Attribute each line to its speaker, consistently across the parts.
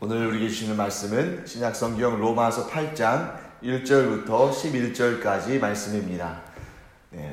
Speaker 1: 오늘 우리에게 주시는 말씀은 신약성경 로마서 8장 1절부터 11절까지 말씀입니다.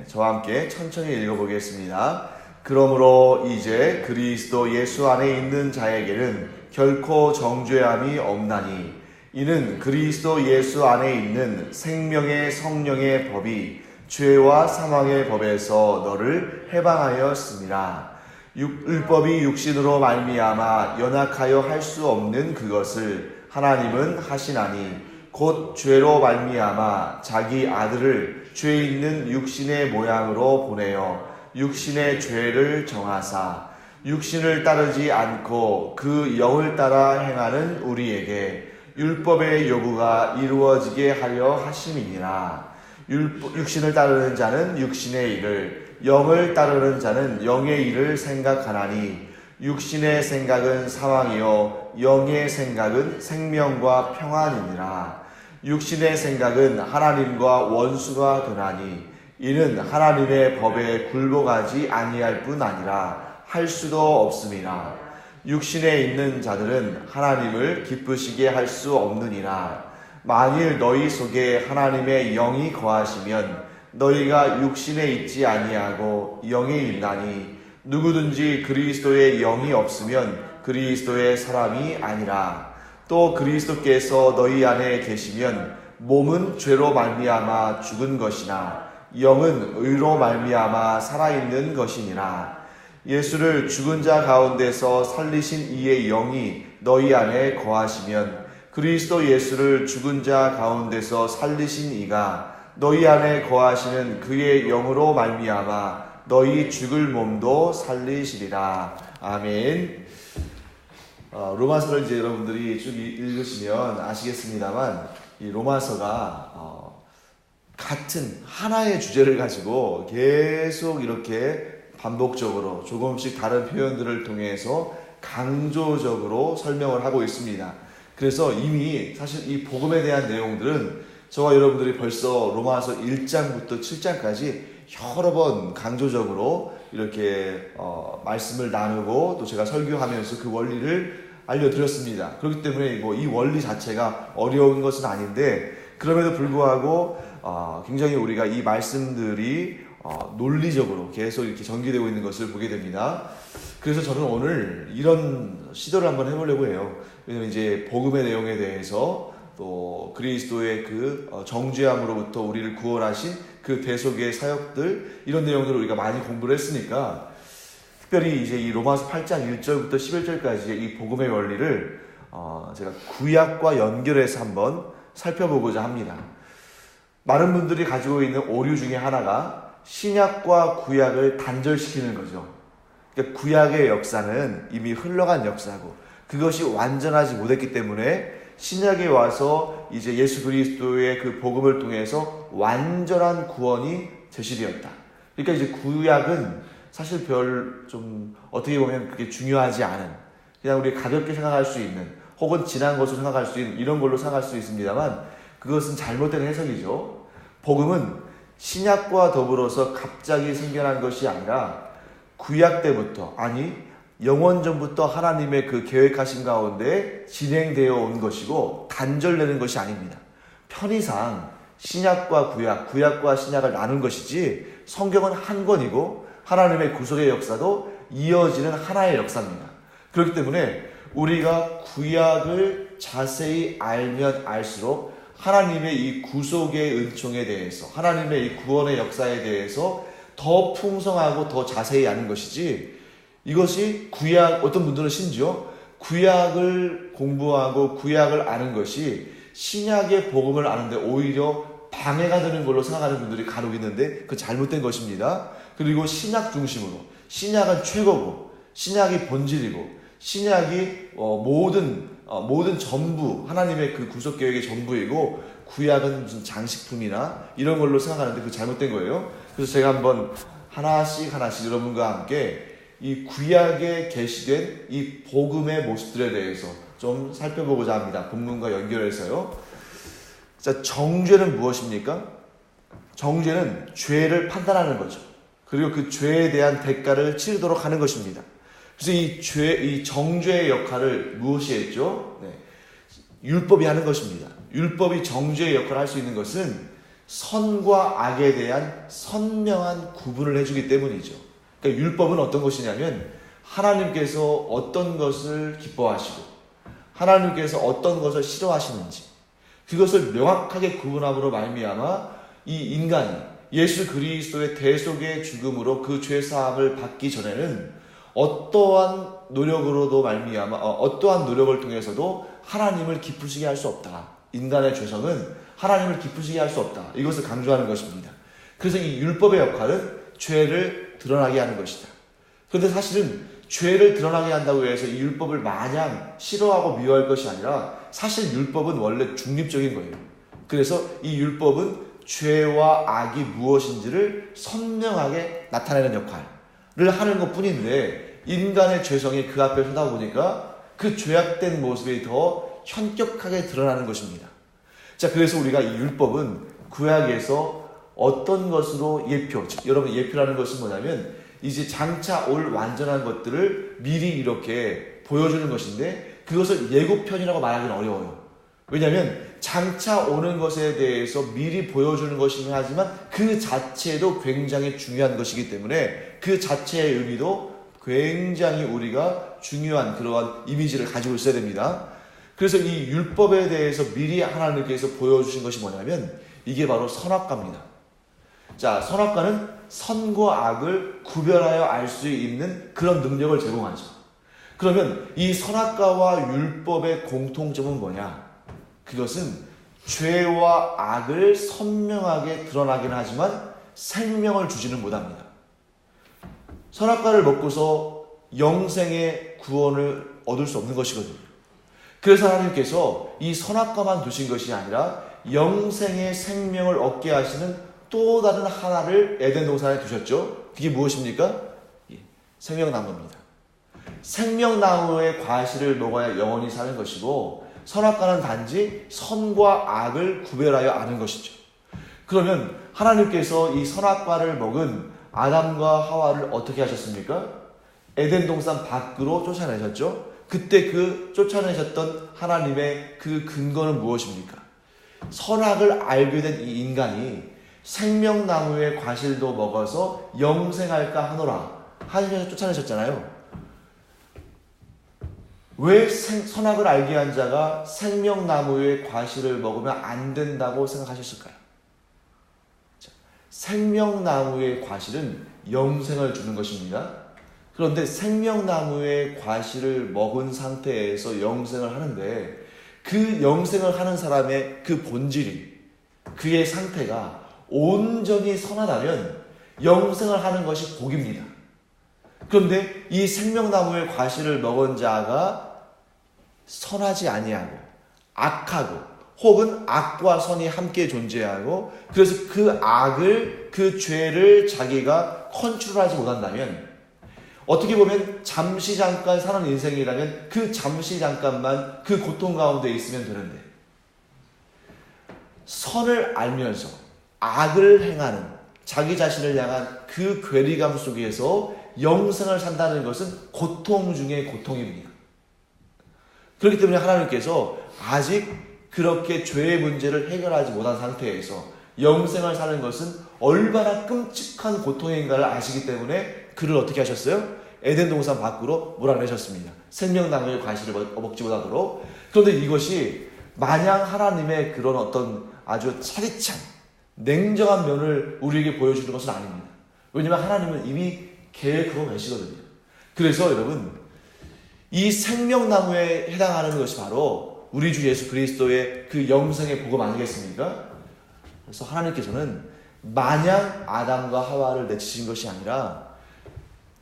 Speaker 1: 저와 함께 천천히 읽어보겠습니다. 그러므로 이제 그리스도 예수 안에 있는 자에게는 결코 정죄함이 없나니 이는 그리스도 예수 안에 있는 생명의 성령의 법이 죄와 사망의 법에서 너를 해방하였습니다. 율법이 육신으로 말미암아 연약하여 할 수 없는 그것을 하나님은 하시나니 곧 죄로 말미암아 자기 아들을 죄 있는 육신의 모양으로 보내어 육신의 죄를 정하사 육신을 따르지 않고 그 영을 따라 행하는 우리에게 율법의 요구가 이루어지게 하려 하심이니라. 육신을 따르는 자는 육신의 일을, 영을 따르는 자는 영의 일을 생각하나니 육신의 생각은 사망이요 영의 생각은 생명과 평안이니라. 육신의 생각은 하나님과 원수가 되나니 이는 하나님의 법에 굴복하지 아니할 뿐 아니라 할 수도 없음이라. 육신에 있는 자들은 하나님을 기쁘시게 할 수 없느니라. 만일 너희 속에 하나님의 영이 거하시면 너희가 육신에 있지 아니하고 영에 있나니 누구든지 그리스도의 영이 없으면 그리스도의 사람이 아니라. 또 그리스도께서 너희 안에 계시면 몸은 죄로 말미암아 죽은 것이나 영은 의로 말미암아 살아있는 것이니라. 예수를 죽은 자 가운데서 살리신 이의 영이 너희 안에 거하시면 그리스도 예수를 죽은 자 가운데서 살리신 이가 너희 안에 거하시는 그의 영으로 말미암아 너희 죽을 몸도 살리시리라. 아멘. 로마서를 이제 여러분들이 쭉 읽으시면 아시겠습니다만 이 로마서가 같은 하나의 주제를 가지고 계속 이렇게 반복적으로 조금씩 다른 표현들을 통해서 강조적으로 설명을 하고 있습니다. 그래서 이미 사실 이 복음에 대한 내용들은 저와 여러분들이 벌써 로마서 1장부터 7장까지 여러 번 강조적으로 이렇게 말씀을 나누고 또 제가 설교하면서 그 원리를 알려드렸습니다. 그렇기 때문에 이 원리 자체가 어려운 것은 아닌데 그럼에도 불구하고 굉장히 우리가 이 말씀들이 논리적으로 계속 이렇게 전개되고 있는 것을 보게 됩니다. 그래서 저는 오늘 이런 시도를 한번 해보려고 해요. 왜냐면 이제 복음의 내용에 대해서 또 그리스도의 그 정죄함으로부터 우리를 구원하신 그 대속의 사역들 이런 내용들을 우리가 많이 공부를 했으니까 특별히 이제 이 로마서 8장 1절부터 11절까지의 이 복음의 원리를 제가 구약과 연결해서 한번 살펴보고자 합니다. 많은 분들이 가지고 있는 오류 중에 하나가 신약과 구약을 단절시키는 거죠. 그러니까 구약의 역사는 이미 흘러간 역사고 그것이 완전하지 못했기 때문에 신약에 와서 이제 예수 그리스도의 그 복음을 통해서 완전한 구원이 제시되었다. 그러니까 이제 구약은 사실 좀 어떻게 보면 그게 중요하지 않은 그냥 우리 가볍게 생각할 수 있는 혹은 지난 것으로 생각할 수 있는 이런 걸로 생각할 수 있습니다만 그것은 잘못된 해석이죠. 복음은 신약과 더불어서 갑자기 생겨난 것이 아니라 구약 때부터 영원전부터 하나님의 그 계획하신 가운데 진행되어 온 것이고 단절되는 것이 아닙니다. 편의상 신약과 구약과 신약을 나눈 것이지 성경은 한 권이고 하나님의 구속의 역사도 이어지는 하나의 역사입니다. 그렇기 때문에 우리가 구약을 자세히 알면 알수록 하나님의 이 구속의 은총에 대해서 하나님의 이 구원의 역사에 대해서 더 풍성하고 더 자세히 아는 것이지 이것이 어떤 분들은 심지어 구약을 공부하고 구약을 아는 것이 신약의 복음을 아는데 오히려 방해가 되는 걸로 생각하는 분들이 간혹 있는데 그건 잘못된 것입니다. 그리고 신약 중심으로 신약은 최고고 신약이 본질이고 신약이 모든 전부 하나님의 그 구속 계획의 전부이고 구약은 무슨 장식품이나 이런 걸로 생각하는데 그거 잘못된 거예요. 그래서 제가 한번 하나씩 여러분과 함께 이 구약에 계시된 이 복음의 모습들에 대해서 좀 살펴보고자 합니다. 본문과 연결해서요. 자, 정죄는 무엇입니까? 정죄는 죄를 판단하는 거죠. 그리고 그 죄에 대한 대가를 치르도록 하는 것입니다. 그래서 이 정죄의 역할을 무엇이 했죠? 네. 율법이 하는 것입니다. 율법이 정죄의 역할을 할 수 있는 것은 선과 악에 대한 선명한 구분을 해주기 때문이죠. 그러니까 율법은 어떤 것이냐면 하나님께서 어떤 것을 기뻐하시고 하나님께서 어떤 것을 싫어하시는지 그것을 명확하게 구분함으로 말미암아 이 인간이 예수 그리스도의 대속의 죽음으로 그 죄사함을 받기 전에는 어떠한 노력으로도 말미암아 어떠한 노력을 통해서도 하나님을 기쁘시게 할 수 없다. 인간의 죄성은 하나님을 기쁘시게 할 수 없다. 이것을 강조하는 것입니다. 그래서 이 율법의 역할은 죄를 드러나게 하는 것이다. 그런데 사실은 죄를 드러나게 한다고 해서 이 율법을 마냥 싫어하고 미워할 것이 아니라 사실 율법은 원래 중립적인 거예요. 그래서 이 율법은 죄와 악이 무엇인지를 선명하게 나타내는 역할을 하는 것 뿐인데 인간의 죄성이 그 앞에 서다 보니까 그 죄악된 모습이 더 현격하게 드러나는 것입니다. 자, 그래서 우리가 이 율법은 구약에서 어떤 것으로 예표, 즉 여러분 예표라는 것은 뭐냐면 이제 장차 올 완전한 것들을 미리 이렇게 보여주는 것인데 그것을 예고편이라고 말하기는 어려워요. 왜냐하면 장차 오는 것에 대해서 미리 보여주는 것이긴 하지만 그 자체도 굉장히 중요한 것이기 때문에 그 자체의 의미도 굉장히 우리가 중요한 그러한 이미지를 가지고 있어야 됩니다. 그래서 이 율법에 대해서 미리 하나님께서 보여주신 것이 뭐냐면 이게 바로 선악과입니다. 자, 선악과는 선과 악을 구별하여 알 수 있는 그런 능력을 제공하죠. 그러면 이 선악과와 율법의 공통점은 뭐냐? 그것은 죄와 악을 선명하게 드러나긴 하지만 생명을 주지는 못합니다. 선악과를 먹고서 영생의 구원을 얻을 수 없는 것이거든요. 그래서 하나님께서 이 선악과만 두신 것이 아니라 영생의 생명을 얻게 하시는 또 다른 하나를 에덴 동산에 두셨죠. 그게 무엇입니까? 생명나무입니다. 생명나무의 과실을 먹어야 영원히 사는 것이고 선악과는 단지 선과 악을 구별하여 아는 것이죠. 그러면 하나님께서 이 선악과를 먹은 아담과 하와를 어떻게 하셨습니까? 에덴 동산 밖으로 쫓아내셨죠. 그때 그 쫓아내셨던 하나님의 그 근거는 무엇입니까? 선악을 알게 된 이 인간이 생명나무의 과실도 먹어서 영생할까 하노라 하나님께서 쫓아내셨잖아요. 왜 선악을 알게 한 자가 생명나무의 과실을 먹으면 안 된다고 생각하셨을까요? 생명나무의 과실은 영생을 주는 것입니다. 그런데 생명나무의 과실을 먹은 상태에서 영생을 하는데 그 영생을 하는 사람의 그 본질이 그의 상태가 온전히 선하다면 영생을 하는 것이 복입니다. 그런데 이 생명나무의 과실을 먹은 자가 선하지 아니하고 악하고 혹은 악과 선이 함께 존재하고 그래서 그 악을 그 죄를 자기가 컨트롤하지 못한다면 어떻게 보면 잠시 잠깐 사는 인생이라면 그 잠시 잠깐만 그 고통 가운데 있으면 되는데 선을 알면서 악을 행하는 자기 자신을 향한 그 괴리감 속에서 영생을 산다는 것은 고통 중에 고통입니다. 그렇기 때문에 하나님께서 아직 그렇게 죄의 문제를 해결하지 못한 상태에서 영생을 사는 것은 얼마나 끔찍한 고통인가를 아시기 때문에 그를 어떻게 하셨어요? 에덴 동산 밖으로 몰아내셨습니다. 생명나무의 과실을 먹지 못하도록. 그런데 이것이 마냥 하나님의 그런 어떤 아주 차디찬 냉정한 면을 우리에게 보여주는 것은 아닙니다. 왜냐하면 하나님은 이미 계획하고 계시거든요. 그래서 여러분 이 생명나무에 해당하는 것이 바로 우리 주 예수 그리스도의 그 영생의 복음 아니겠습니까? 그래서 하나님께서는 마냥 아담과 하와를 내치신 것이 아니라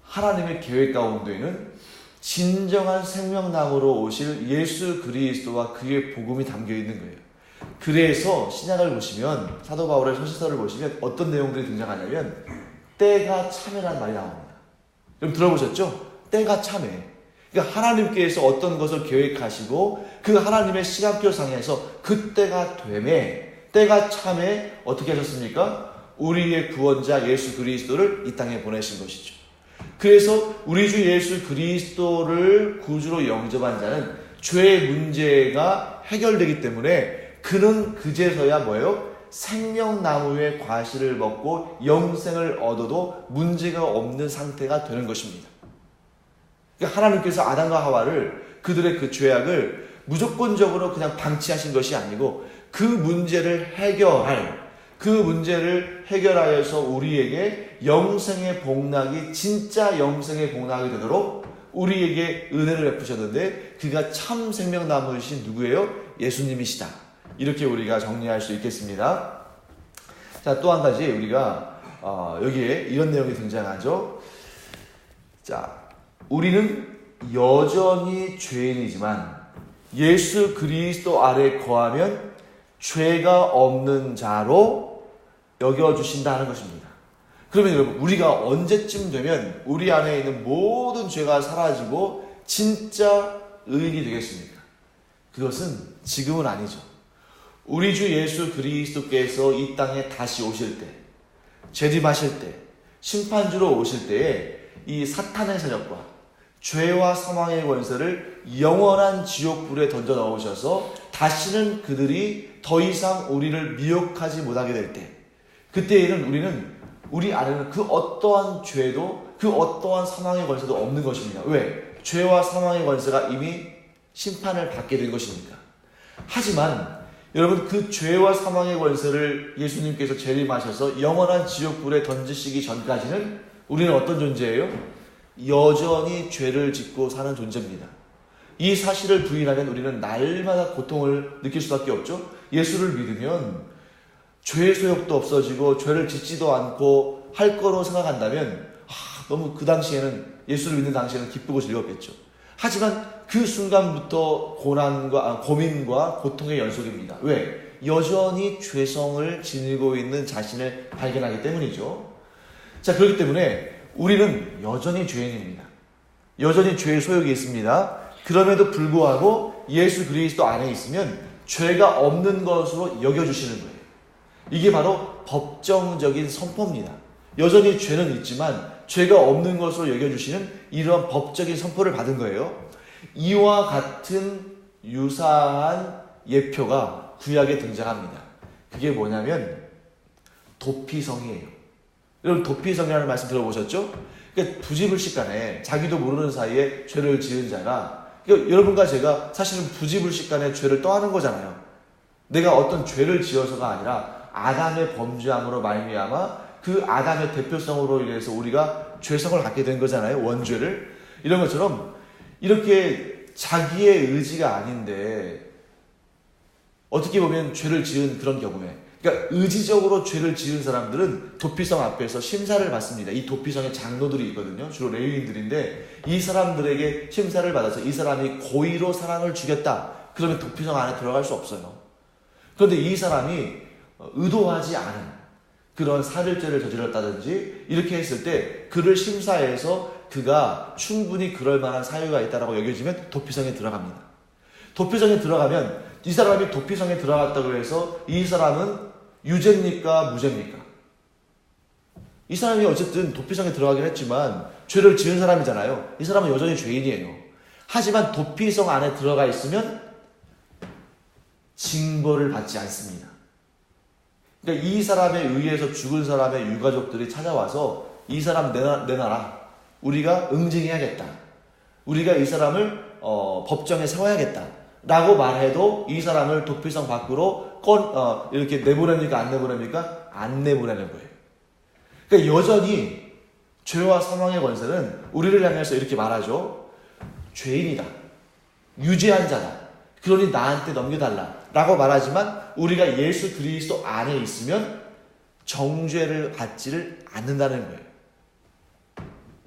Speaker 1: 하나님의 계획 가운데에는 진정한 생명나무로 오실 예수 그리스도와 그의 복음이 담겨 있는 거예요. 그래서 신약을 보시면 사도 바울의 서신서를 보시면 어떤 내용들이 등장하냐면 때가 참회라는 말이 나옵니다. 여러분 들어보셨죠? 때가 참회. 그러니까 하나님께서 어떤 것을 계획하시고 그 하나님의 시간표 상에서 그 때가 되매 때가 참에 어떻게 하셨습니까? 우리의 구원자 예수 그리스도를 이 땅에 보내신 것이죠. 그래서 우리 주 예수 그리스도를 구주로 영접한 자는 죄의 문제가 해결되기 때문에 그는 그제서야 뭐예요? 생명나무의 과실을 먹고 영생을 얻어도 문제가 없는 상태가 되는 것입니다. 그러니까 하나님께서 아담과 하와를 그들의 그 죄악을 무조건적으로 그냥 방치하신 것이 아니고 그 문제를 해결하여서 우리에게 영생의 복락이 진짜 영생의 복락이 되도록 우리에게 은혜를 베푸셨는데 그가 참 생명나무이신 누구예요? 예수님이시다. 이렇게 우리가 정리할 수 있겠습니다. 자, 또 한 가지 우리가 여기에 이런 내용이 등장하죠. 자, 우리는 여전히 죄인이지만 예수 그리스도 아래 거하면 죄가 없는 자로 여겨주신다는 것입니다. 그러면 여러분, 우리가 언제쯤 되면 우리 안에 있는 모든 죄가 사라지고 진짜 의인이 되겠습니까? 그것은 지금은 아니죠. 우리 주 예수 그리스도께서 이 땅에 다시 오실 때, 재림하실 때, 심판주로 오실 때에 이 사탄의 세력과 죄와 사망의 권세를 영원한 지옥불에 던져 넣으셔서 다시는 그들이 더 이상 우리를 미혹하지 못하게 될 때, 그때에는 우리 안에는 그 어떠한 죄도 그 어떠한 사망의 권세도 없는 것입니다. 왜? 죄와 사망의 권세가 이미 심판을 받게 된 것이니까. 하지만 여러분, 그 죄와 사망의 권세를 예수님께서 재림하셔서 영원한 지옥불에 던지시기 전까지는 우리는 어떤 존재예요? 여전히 죄를 짓고 사는 존재입니다. 이 사실을 부인하면 우리는 날마다 고통을 느낄 수밖에 없죠. 예수를 믿으면 죄의 소욕도 없어지고 죄를 짓지도 않고 할 거로 생각한다면 너무 그 당시에는, 예수를 믿는 당시에는 기쁘고 즐겁겠죠. 하지만 그 순간부터 고민과 고통의 연속입니다. 왜? 여전히 죄성을 지니고 있는 자신을 발견하기 때문이죠. 자, 그렇기 때문에 우리는 여전히 죄인입니다. 여전히 죄의 소욕이 있습니다. 그럼에도 불구하고 예수 그리스도 안에 있으면 죄가 없는 것으로 여겨주시는 거예요. 이게 바로 법정적인 선포입니다. 여전히 죄는 있지만 죄가 없는 것으로 여겨주시는 이러한 법적인 선포를 받은 거예요. 이와 같은 유사한 예표가 구약에 등장합니다. 그게 뭐냐면 도피성이에요. 여러분, 도피성이라는 말씀 들어보셨죠? 그러니까 부지불식간에 자기도 모르는 사이에 죄를 지은 자가, 그러니까 여러분과 제가 사실은 부지불식간에 죄를 떠하는 거잖아요. 내가 어떤 죄를 지어서가 아니라 아담의 범죄함으로 말미암아 그 아담의 대표성으로 인해서 우리가 죄성을 갖게 된 거잖아요. 원죄를. 이런 것처럼 이렇게 자기의 의지가 아닌데 어떻게 보면 죄를 지은 그런 경우에, 그러니까 의지적으로 죄를 지은 사람들은 도피성 앞에서 심사를 받습니다. 이 도피성에 장로들이 있거든요. 주로 레위인들인데 이 사람들에게 심사를 받아서 이 사람이 고의로 사람을 죽였다. 그러면 도피성 안에 들어갈 수 없어요. 그런데 이 사람이 의도하지 않은 그런 살일죄를 저질렀다든지 이렇게 했을 때 그를 심사해서 그가 충분히 그럴 만한 사유가 있다고 여겨지면 도피성에 들어갑니다. 도피성에 들어가면 이 사람이 도피성에 들어갔다고 해서 이 사람은 유죄입니까? 무죄입니까? 이 사람이 어쨌든 도피성에 들어가긴 했지만 죄를 지은 사람이잖아요. 이 사람은 여전히 죄인이에요. 하지만 도피성 안에 들어가 있으면 징벌을 받지 않습니다. 그러니까 이 사람에 의해서 죽은 사람의 유가족들이 찾아와서 이 사람 내놔라. 우리가 응징해야겠다. 우리가 이 사람을 법정에 세워야겠다. 라고 말해도 이 사람을 도피성 밖으로 이렇게 내보냅니까? 안 내보냅니까? 안 내보내는 거예요. 그러니까 여전히 죄와 사망의 권세는 우리를 향해서 이렇게 말하죠. 죄인이다. 유죄한 자다. 그러니 나한테 넘겨달라. 라고 말하지만 우리가 예수 그리스도 안에 있으면 정죄를 받지를 않는다는 거예요.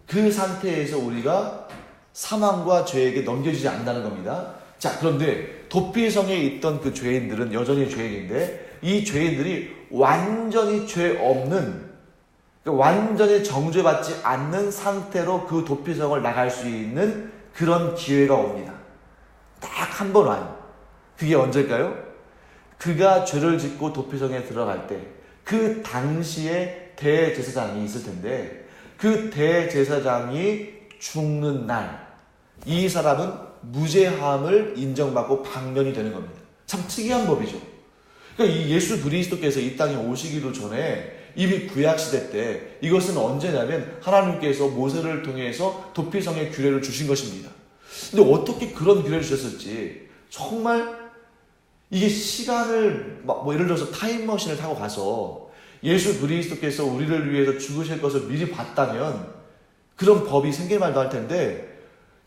Speaker 1: 그 상태에서 우리가 사망과 죄에게 넘겨지지 않는다는 겁니다. 자, 그런데 도피성에 있던 그 죄인들은 여전히 죄인인데 이 죄인들이 완전히 죄 없는, 완전히 정죄받지 않는 상태로 그 도피성을 나갈 수 있는 그런 기회가 옵니다. 딱 한 번 와요. 그게 언제일까요? 그가 죄를 짓고 도피성에 들어갈 때 그 당시에 대제사장이 있을 텐데 그 대제사장이 죽는 날, 이 사람은 무죄함을 인정받고 방면이 되는 겁니다. 참 특이한 법이죠. 그러니까 이 예수 그리스도께서 이 땅에 오시기도 전에 이미 구약시대 때 이것은 언제냐면 하나님께서 모세를 통해서 도피성의 규례를 주신 것입니다. 근데 어떻게 그런 규례를 주셨을지 정말 이게 시간을 예를 들어서 타임머신을 타고 가서 예수 그리스도께서 우리를 위해서 죽으실 것을 미리 봤다면 그런 법이 생길 말도 할 텐데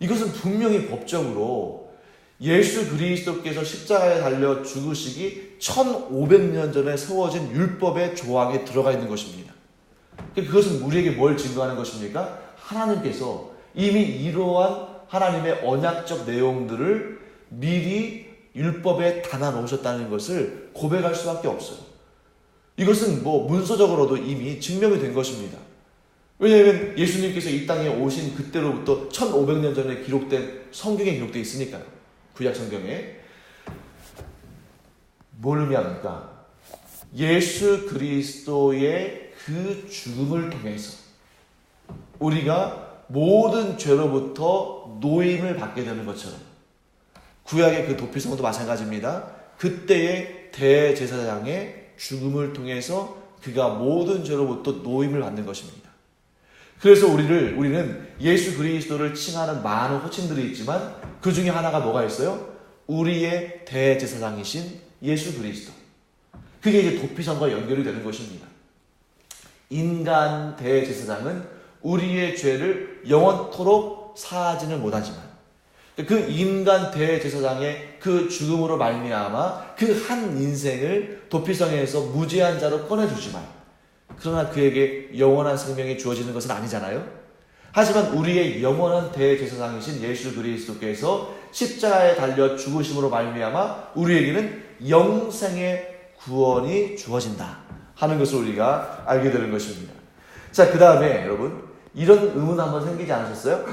Speaker 1: 이것은 분명히 법적으로 예수 그리스도께서 십자가에 달려 죽으시기 1500년 전에 세워진 율법의 조항에 들어가 있는 것입니다. 그것은 우리에게 뭘 증거하는 것입니까? 하나님께서 이미 이러한 하나님의 언약적 내용들을 미리 율법에 담아 놓으셨다는 것을 고백할 수밖에 없어요. 이것은 문서적으로도 이미 증명이 된 것입니다. 왜냐하면 예수님께서 이 땅에 오신 그때로부터 1500년 전에 기록된 성경에 기록되어 있으니까요. 구약 성경에. 뭘 의미합니까? 예수 그리스도의 그 죽음을 통해서 우리가 모든 죄로부터 노임을 받게 되는 것처럼 구약의 그 도피성도 마찬가지입니다. 그때의 대제사장의 죽음을 통해서 그가 모든 죄로부터 노임을 받는 것입니다. 그래서 우리는 예수 그리스도를 칭하는 많은 호칭들이 있지만 그 중에 하나가 뭐가 있어요? 우리의 대제사장이신 예수 그리스도. 그게 이제 도피성과 연결이 되는 것입니다. 인간 대제사장은 우리의 죄를 영원토록 사하지는 못하지만 그 인간 대제사장의 그 죽음으로 말미암아 그 한 인생을 도피성에서 무죄한 자로 꺼내주지만 그러나 그에게 영원한 생명이 주어지는 것은 아니잖아요. 하지만 우리의 영원한 대제사장이신 예수 그리스도께서 십자가에 달려 죽으심으로 말미암아 우리에게는 영생의 구원이 주어진다 하는 것을 우리가 알게 되는 것입니다. 자, 그 다음에 여러분 이런 의문 한번 생기지 않으셨어요?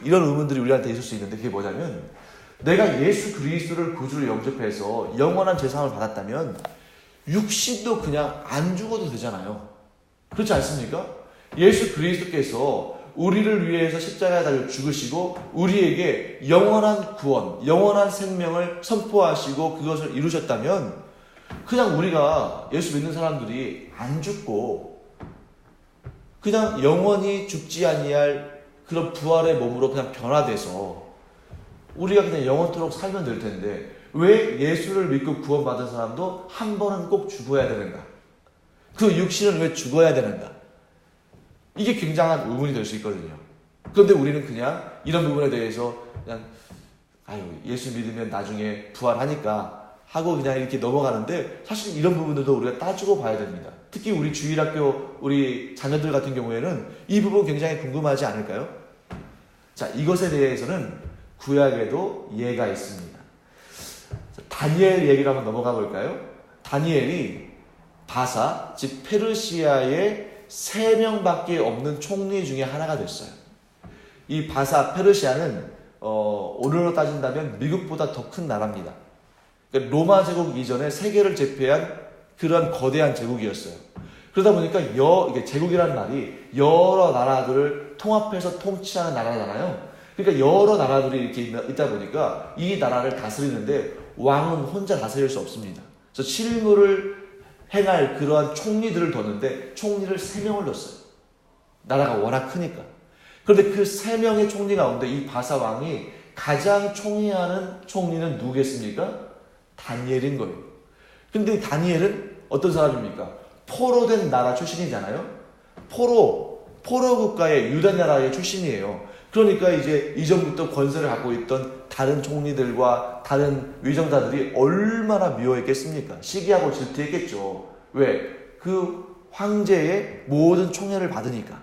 Speaker 1: 이런 의문들이 우리한테 있을 수 있는데 그게 뭐냐면 내가 예수 그리스도를 구주로 영접해서 영원한 죄사함을 받았다면 육신도 그냥 안 죽어도 되잖아요. 그렇지 않습니까? 예수 그리스도께서 우리를 위해서 십자가에 달려 죽으시고 우리에게 영원한 구원, 영원한 생명을 선포하시고 그것을 이루셨다면 그냥 우리가 예수 믿는 사람들이 안 죽고 그냥 영원히 죽지 아니할 그런 부활의 몸으로 그냥 변화돼서 우리가 그냥 영원토록 살면 될 텐데 왜 예수를 믿고 구원받은 사람도 한 번은 꼭 죽어야 되는가? 그 육신은 왜 죽어야 되는가? 이게 굉장한 의문이 될 수 있거든요. 그런데 우리는 그냥 이런 부분에 대해서 그냥 예수 믿으면 나중에 부활하니까 하고 그냥 이렇게 넘어가는데 사실 이런 부분들도 우리가 따지고 봐야 됩니다. 특히 우리 주일학교 우리 자녀들 같은 경우에는 이 부분 굉장히 궁금하지 않을까요? 자, 이것에 대해서는 구약에도 예가 있습니다. 다니엘 얘기를 한번 넘어가 볼까요? 다니엘이 바사, 즉 페르시아의 3명밖에 없는 총리 중에 하나가 됐어요. 이 바사 페르시아는 오늘로 따진다면 미국보다 더 큰 나라입니다. 그러니까 로마 제국 이전에 세계를 제패한 그런 거대한 제국이었어요. 그러다 보니까 이게 제국이라는 말이 여러 나라들을 통합해서 통치하는 나라잖아요. 그러니까 여러 나라들이 이렇게 있다 보니까 이 나라를 다스리는데 왕은 혼자 다스릴 수 없습니다. 그래서 실무를 행할 그러한 총리들을 뒀는데 총리를 3명을 뒀어요. 나라가 워낙 크니까. 그런데 그 3명의 총리 가운데 이 바사 왕이 가장 총애하는 총리는 누구겠습니까? 다니엘인 거예요. 근데 다니엘은 어떤 사람입니까? 포로된 나라 출신이잖아요. 포로 국가의 유다 나라의 출신이에요. 그러니까 이제 이전부터 권세를 갖고 있던 다른 총리들과 다른 위정자들이 얼마나 미워했겠습니까? 시기하고 질투했겠죠. 왜? 그 황제의 모든 총애를 받으니까.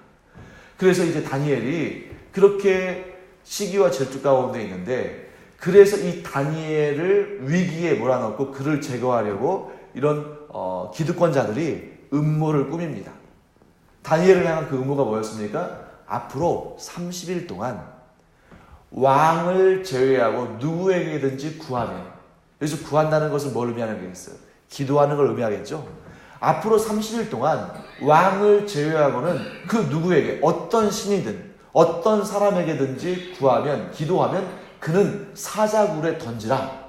Speaker 1: 그래서 이제 다니엘이 그렇게 시기와 질투 가운데 있는데 그래서 이 다니엘을 위기에 몰아넣고 그를 제거하려고 이런 기득권자들이 음모를 꾸밉니다. 다니엘을 향한 그 음모가 뭐였습니까? 앞으로 30일 동안 왕을 제외하고 누구에게든지 구하면, 여기서 구한다는 것은 뭘 의미하는 게 있어요? 기도하는 걸 의미하겠죠? 앞으로 30일 동안 왕을 제외하고는 그 누구에게 어떤 신이든 어떤 사람에게든지 구하면 기도하면 그는 사자굴에 던지라.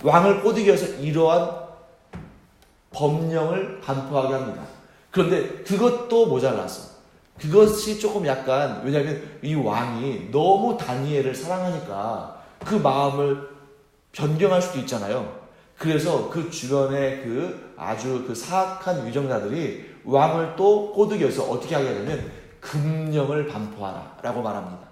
Speaker 1: 왕을 꼬드기 위해서 이러한 법령을 반포하게 합니다. 그런데 그것도 모자라서 그것이 조금 약간, 왜냐하면 이 왕이 너무 다니엘을 사랑하니까 그 마음을 변경할 수도 있잖아요. 그래서 그 주변에 아주 사악한 위정자들이 왕을 또 꼬드기 위해서 어떻게 하게 되면 금령을 반포하라 라고 말합니다.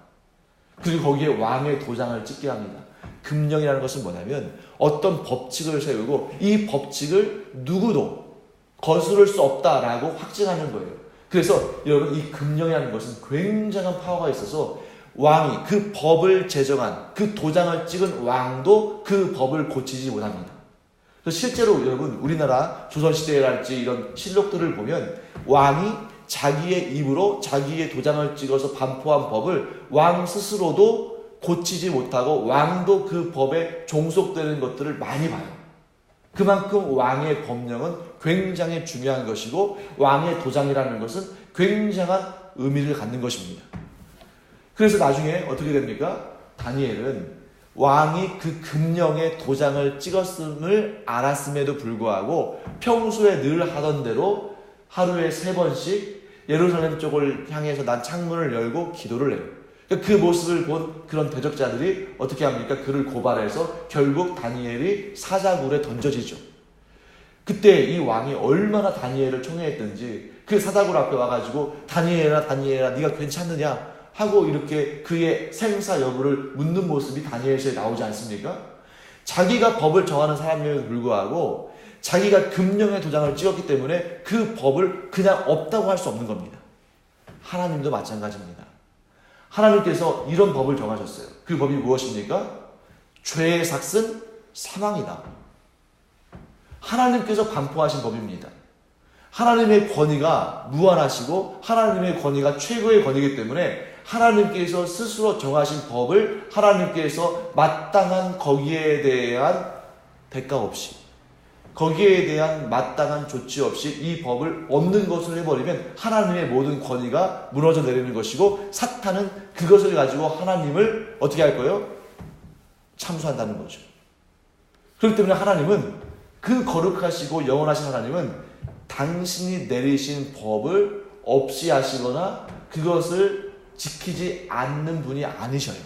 Speaker 1: 그리고 거기에 왕의 도장을 찍게 합니다. 금령이라는 것은 뭐냐면 어떤 법칙을 세우고 이 법칙을 누구도 거스를 수 없다라고 확증하는 거예요. 그래서 여러분, 이 금령이라는 것은 굉장한 파워가 있어서 왕이 그 법을 제정한 그 도장을 찍은 왕도 그 법을 고치지 못합니다. 그래서 실제로 여러분, 우리나라 조선시대랄지 이런 실록들을 보면 왕이 자기의 입으로 자기의 도장을 찍어서 반포한 법을 왕 스스로도 고치지 못하고 왕도 그 법에 종속되는 것들을 많이 봐요. 그만큼 왕의 법령은 굉장히 중요한 것이고 왕의 도장이라는 것은 굉장한 의미를 갖는 것입니다. 그래서 나중에 어떻게 됩니까? 다니엘은 왕이 그 금령의 도장을 찍었음을 알았음에도 불구하고 평소에 늘 하던 대로 하루에 3번씩 예루살렘 쪽을 향해서 난 창문을 열고 기도를 해요. 그 모습을 본 그런 대적자들이 어떻게 합니까? 그를 고발해서 결국 다니엘이 사자굴에 던져지죠. 그때 이 왕이 얼마나 다니엘을 총애했든지 그 사자굴 앞에 와가지고 다니엘아 네가 괜찮느냐 하고 이렇게 그의 생사 여부를 묻는 모습이 다니엘서에 나오지 않습니까? 자기가 법을 정하는 사람임에도 불구하고 자기가 금령의 도장을 찍었기 때문에 그 법을 그냥 없다고 할 수 없는 겁니다. 하나님도 마찬가지입니다. 하나님께서 이런 법을 정하셨어요. 그 법이 무엇입니까? 죄의 삭은 사망이다. 하나님께서 반포하신 법입니다. 하나님의 권위가 무한하시고 하나님의 권위가 최고의 권위이기 때문에 하나님께서 스스로 정하신 법을 하나님께서 마땅한 거기에 대한 대가 없이, 거기에 대한 마땅한 조치 없이 이 법을 없는 것을 해버리면 하나님의 모든 권위가 무너져 내리는 것이고 사탄은 그것을 가지고 하나님을 어떻게 할 거예요? 참수한다는 거죠. 그렇기 때문에 하나님은, 그 거룩하시고 영원하신 하나님은 당신이 내리신 법을 없이 하시거나 그것을 지키지 않는 분이 아니셔요.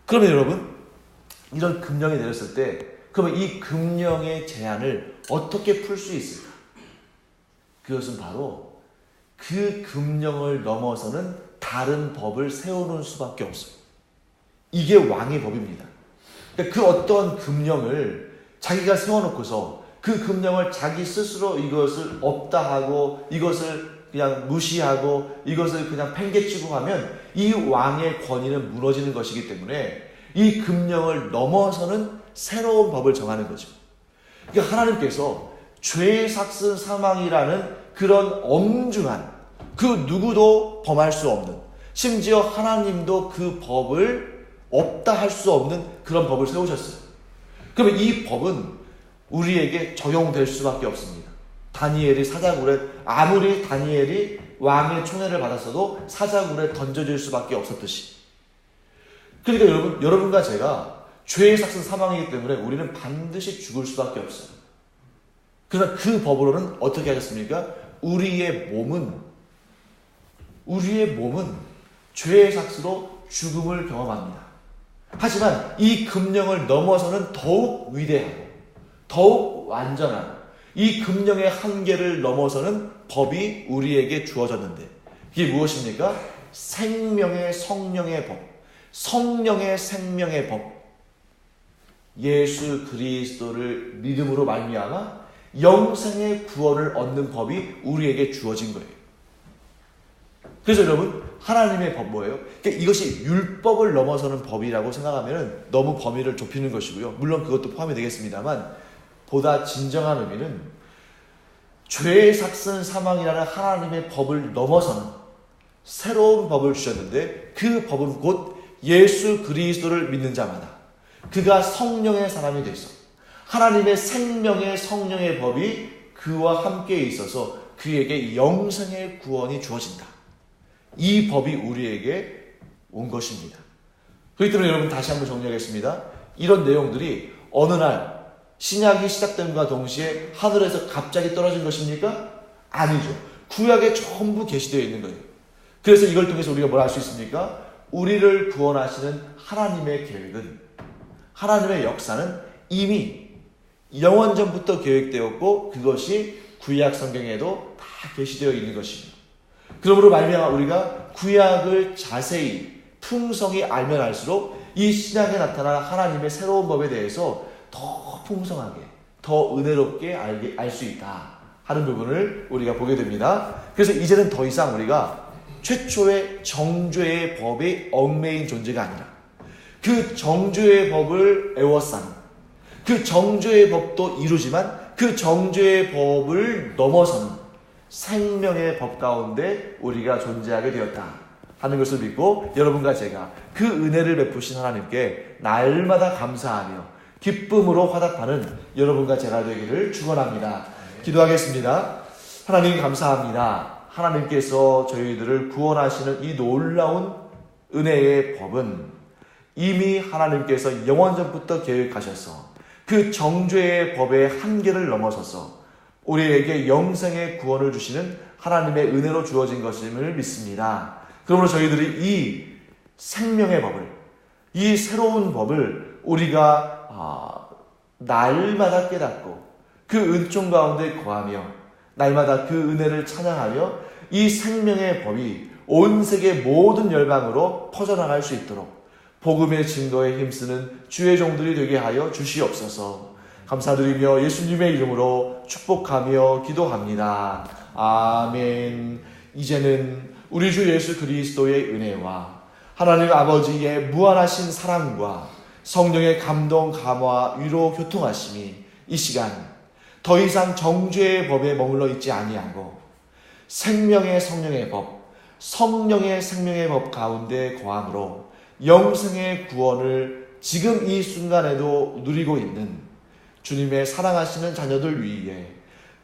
Speaker 1: 그러면 여러분, 이런 금령이 내렸을 때 그러면 이 금령의 제한을 어떻게 풀 수 있을까? 그것은 바로 그 금령을 넘어서는 다른 법을 세우는 수밖에 없어요. 이게 왕의 법입니다. 그러니까 그 어떤 금령을 자기가 세워놓고서 그 금령을 자기 스스로 이것을 없다 하고 이것을 그냥 무시하고 이것을 그냥 팽개치고 하면 이 왕의 권위는 무너지는 것이기 때문에 이 금령을 넘어서는 새로운 법을 정하는 거죠. 그러니까 하나님께서 죄의 삭은 사망이라는 그런 엄중한, 그 누구도 범할 수 없는, 심지어 하나님도 그 법을 없다 할 수 없는 그런 법을 세우셨어요. 그러면 이 법은 우리에게 적용될 수밖에 없습니다. 다니엘이 사자굴에, 아무리 다니엘이 왕의 총애를 받았어도 사자굴에 던져질 수밖에 없었듯이. 그러니까 여러분과 제가 죄의 삭은 사망이기 때문에 우리는 반드시 죽을 수밖에 없어요. 그러나 그 법으로는 어떻게 하셨습니까? 우리의 몸은 죄의 삭으로 죽음을 경험합니다. 하지만 이 금령을 넘어서는 더욱 위대하고 더욱 완전한 이 금령의 한계를 넘어서는 법이 우리에게 주어졌는데 이게 무엇입니까? 생명의 성령의 법, 성령의 생명의 법, 예수 그리스도를 믿음으로 말미암아 영생의 구원을 얻는 법이 우리에게 주어진 거예요. 그래서 여러분, 하나님의 법 뭐예요? 그러니까 이것이 율법을 넘어서는 법이라고 생각하면 너무 범위를 좁히는 것이고요. 물론 그것도 포함이 되겠습니다만 보다 진정한 의미는 죄의 삭은 사망이라는 하나님의 법을 넘어서는 새로운 법을 주셨는데 그 법은 곧 예수 그리스도를 믿는 자마다 그가 성령의 사람이 되서 하나님의 생명의 성령의 법이 그와 함께 있어서 그에게 영생의 구원이 주어진다. 이 법이 우리에게 온 것입니다. 그렇기 때문에 여러분 다시 한번 정리하겠습니다. 이런 내용들이 어느 날 신약이 시작됨과 동시에 하늘에서 갑자기 떨어진 것입니까? 아니죠. 구약에 전부 계시되어 있는 거예요. 그래서 이걸 통해서 우리가 뭘 알 수 있습니까? 우리를 구원하시는 하나님의 계획은, 하나님의 역사는 이미 영원전부터 계획되었고 그것이 구약 성경에도 다 계시되어 있는 것입니다. 그러므로 말미암아 우리가 구약을 자세히 풍성히 알면 알수록 이 신약에 나타난 하나님의 새로운 법에 대해서 더 풍성하게, 더 은혜롭게 알 수 있다 하는 부분을 우리가 보게 됩니다. 그래서 이제는 더 이상 우리가 최초의 정죄의 법에 얽매인 존재가 아니라 그 정죄의 법을 에워싼, 그 정죄의 법도 이루지만 그 정죄의 법을 넘어서는 생명의 법 가운데 우리가 존재하게 되었다 하는 것을 믿고 여러분과 제가 그 은혜를 베푸신 하나님께 날마다 감사하며 기쁨으로 화답하는 여러분과 제가 되기를 축원합니다. 기도하겠습니다. 하나님 감사합니다. 하나님께서 저희들을 구원하시는 이 놀라운 은혜의 법은 이미 하나님께서 영원전부터 계획하셔서 그 정죄의 법의 한계를 넘어서서 우리에게 영생의 구원을 주시는 하나님의 은혜로 주어진 것임을 믿습니다. 그러므로 저희들이 이 생명의 법을, 이 새로운 법을 우리가 날마다 깨닫고 그 은총 가운데 거하며 날마다 그 은혜를 찬양하며 이 생명의 법이 온 세계 모든 열방으로 퍼져나갈 수 있도록 복음의 증거에 힘쓰는 주의 종들이 되게 하여 주시옵소서. 감사드리며 예수님의 이름으로 축복하며 기도합니다. 아멘. 이제는 우리 주 예수 그리스도의 은혜와 하나님 아버지의 무한하신 사랑과 성령의 감동, 감화, 위로, 교통하심이 이 시간 더 이상 정죄의 법에 머물러 있지 아니하고 생명의 성령의 법, 성령의 생명의 법 가운데 거함으로 영생의 구원을 지금 이 순간에도 누리고 있는 주님의 사랑하시는 자녀들 위에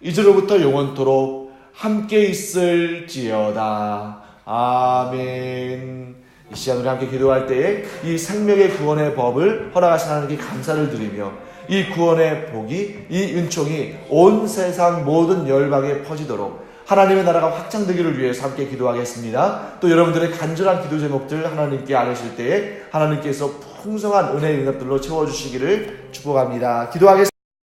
Speaker 1: 이제로부터 영원토록 함께 있을지어다. 아멘. 이 시간 우리 함께 기도할 때에 이 생명의 구원의 법을 허락하신 하나님께 감사를 드리며 이 구원의 복이, 이 은총이 온 세상 모든 열방에 퍼지도록 하나님의 나라가 확장되기를 위해서 함께 기도하겠습니다. 또 여러분들의 간절한 기도 제목들 하나님께 아뢰실 때에 하나님께서 풍성한 은혜의 응답들로 채워주시기를 축복합니다. 기도하겠습니다.